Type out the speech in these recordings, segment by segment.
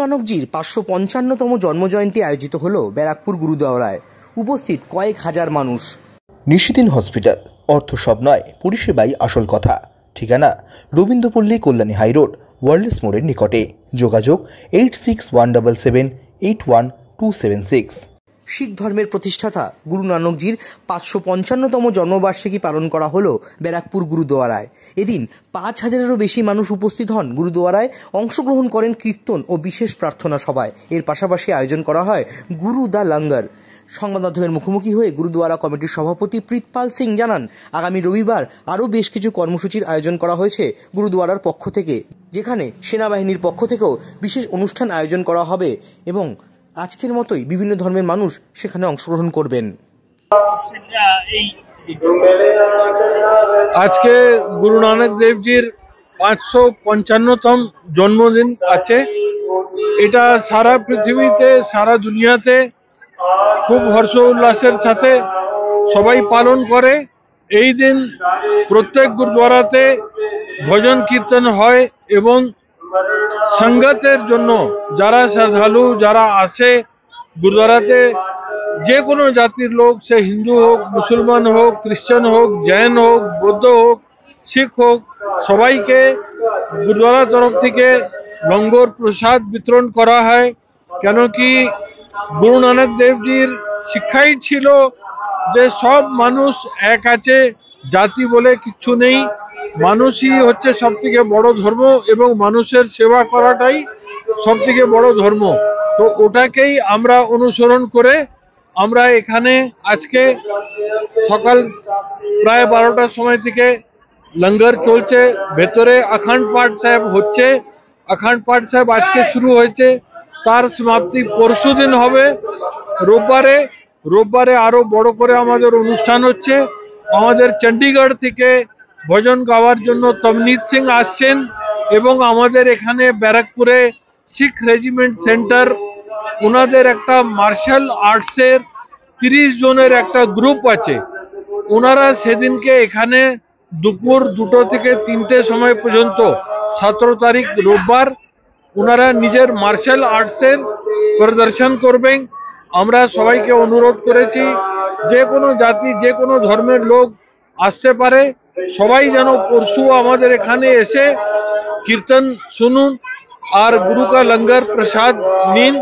নানকজির 555তম জন্মজয়ন্তী আয়োজিত হল ব্যারাকপুর গুরুদ্বারায়। উপস্থিত কয়েক হাজার মানুষ। নিশিদিন হসপিটাল, অর্থ সব নয়, পরিষেবাই আসল কথা। ঠিকানা রবীন্দ্রপল্লী, কল্যাণী হাইরোড, ওয়ার্ল্ডস মোড়ের নিকটে। যোগাযোগ 8617781276। শিখ ধর্মের প্রতিষ্ঠাতা গুরু নানকজির 555তম জন্মবার্ষিকী পালন করা হলো ব্যারাকপুর গুরুদ্বারায়। এদিন 5000-এরও বেশি মানুষ উপস্থিত হন গুরুদ্বারায়, অংশগ্রহণ করেন কীর্তন ও বিশেষ প্রার্থনা সভায়। এর পাশাপাশি আয়োজন করা হয় গুরু দা লঙ্গর। সংবাদ মাধ্যমের মুখোমুখি হয়ে গুরুদ্বারা কমিটির সভাপতি প্রীতপাল সিং জানান, আগামী রবিবার আরও বেশ কিছু কর্মসূচির আয়োজন করা হয়েছে গুরুদ্বারার পক্ষ থেকে, যেখানে সেনাবাহিনীর পক্ষ থেকেও বিশেষ অনুষ্ঠান আয়োজন করা হবে এবং আজকের মতোই বিভিন্ন ধর্মের মানুষ সেখানে অংশগ্রহণ করবেন। আজকে গুরু নানক দেবজির 555তম জন্মদিন আছে। এটা সারা পৃথিবীতে, সারা দুনিয়াতে খুব হর্ষ উল্লাসের সাথে সবাই পালন করে। এই দিন প্রত্যেক গুরুদ্বারাতে ভজন কীর্তন হয় এবং সংগতের জন্য যারা শ্রদ্ধালু যারা আসে গুরুদ্বারাতে, যে কোনো জাতির লোক, সে হিন্দু হোক, মুসলমান হোক, খ্রিস্টান হোক, জৈন হোক, বৌদ্ধ হোক, শিখ হোক, সবাইকে গুরুদ্বারা তরফ থেকে লঙ্গর প্রসাদ বিতরণ করা হয়। কেন কি গুরু নানক দেবজির শিক্ষাই ছিল যে সব মানুষ এক আছে, জাতি বলে কিছু নেই, মানুষই হচ্ছে সব থেকে বড় ধর্ম এবং মানুষের সেবা করাটাই সব থেকে বড় ধর্ম। তো ওটাকেই আমরা অনুসরণ করে আমরা এখানে আজকে সকাল প্রায় 12টার সময় থেকে লঙ্গর চলছে, ভেতরে অখণ্ড পাঠ সাহেব হচ্ছে। অখণ্ড পাঠ সাহেব আজকে শুরু হয়েছে, তার সমাপ্তি পরশু দিন হবে। রোববারে আরো বড় করে আমাদের অনুষ্ঠান হচ্ছে। আমাদের চণ্ডীগড় থেকে ভজন গাওয়ার জন্য তমনীত সিং আসছেন এবং আমাদের এখানে ব্যারাকপুরে শিখ রেজিমেন্ট সেন্টার, ওনাদের একটা মার্শাল আর্টসের 30 জনের একটা গ্রুপ আছে। ওনারা সেদিনকে এখানে দুপুর 2টো থেকে 3টে সময় পর্যন্ত 17 তারিখ রোববার ওনারা নিজের মার্শাল আর্টসের প্রদর্শন করবেন। আমরা সবাইকে অনুরোধ করেছি যে কোনো জাতি, যে কোনো ধর্মের লোক আসতে পারে, সবাই যেন পরশু আমাদের এখানে এসে কীর্তন শুনুন আর গুরু কা লঙ্গর প্রসাদ নিন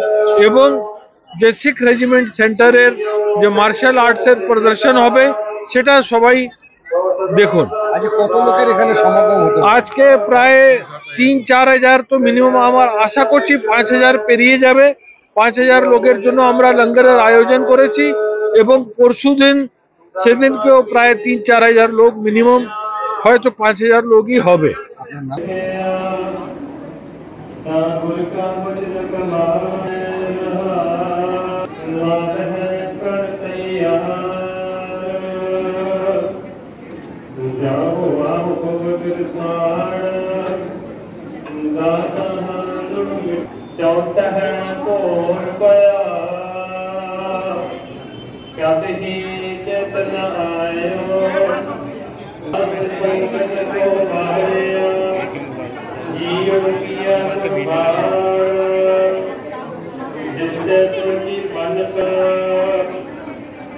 এবং যে শিখ রেজিমেন্ট সেন্টারের যে মার্শাল আর্টসের প্রদর্শন হবে সেটা সবাই দেখুন। আজকে কত লোকের এখানে সমাগম হতো? আজকে প্রায় 3-4 হাজার, তো মিনিমাম আমার আশা করছি 5000 পেরিয়ে যাবে। 5000 লোকের জন্য আমরা লঙ্গরের আয়োজন করেছি এবং পরশু দিন সেদিনকেও প্রায় 3-4 হাজার লোক, মিনিমাম হয়তো 5000 লোকই হবে।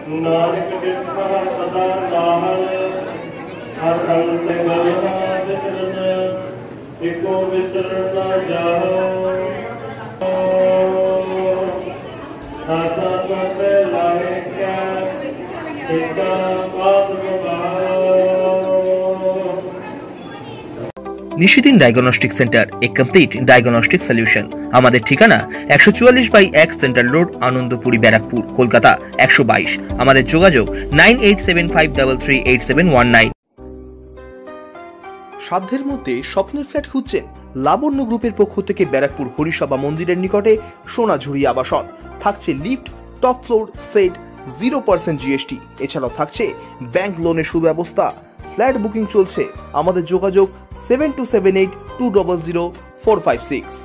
नानक कृपा सदा लाहल हर अंत गलना विचरण एको विचरण न जाओ आशा सब लाए क्या इनका पाप लगाओ। নিশিদিন ডায়াগনস্টিক সেন্টার, এ কমপ্লিট ডায়াগনস্টিক সলিউশন। আমাদের ঠিকানা 144/1 সেন্ট্রাল রোড, আনন্দপুরি, ব্যারাকপুর, কলকাতা 122। আমাদের যোগাযোগ 9875338719। সাধ্যের মধ্যে স্বপ্নের ফ্ল্যাট খুঁজছেন? লাবণ্য গ্রুপের পক্ষ থেকে ব্যারাকপুর হরিসভা মন্দিরের নিকটে সোনাঝুরি আবাসন। থাকছে lift, top floor, set, 0% GST। এছাড়াও থাকছে ব্যাংক লোনের সুব্যবস্থা। ফ্ল্যাট বুকিং চলছে। আমাদের যোগাযোগ 7278200456।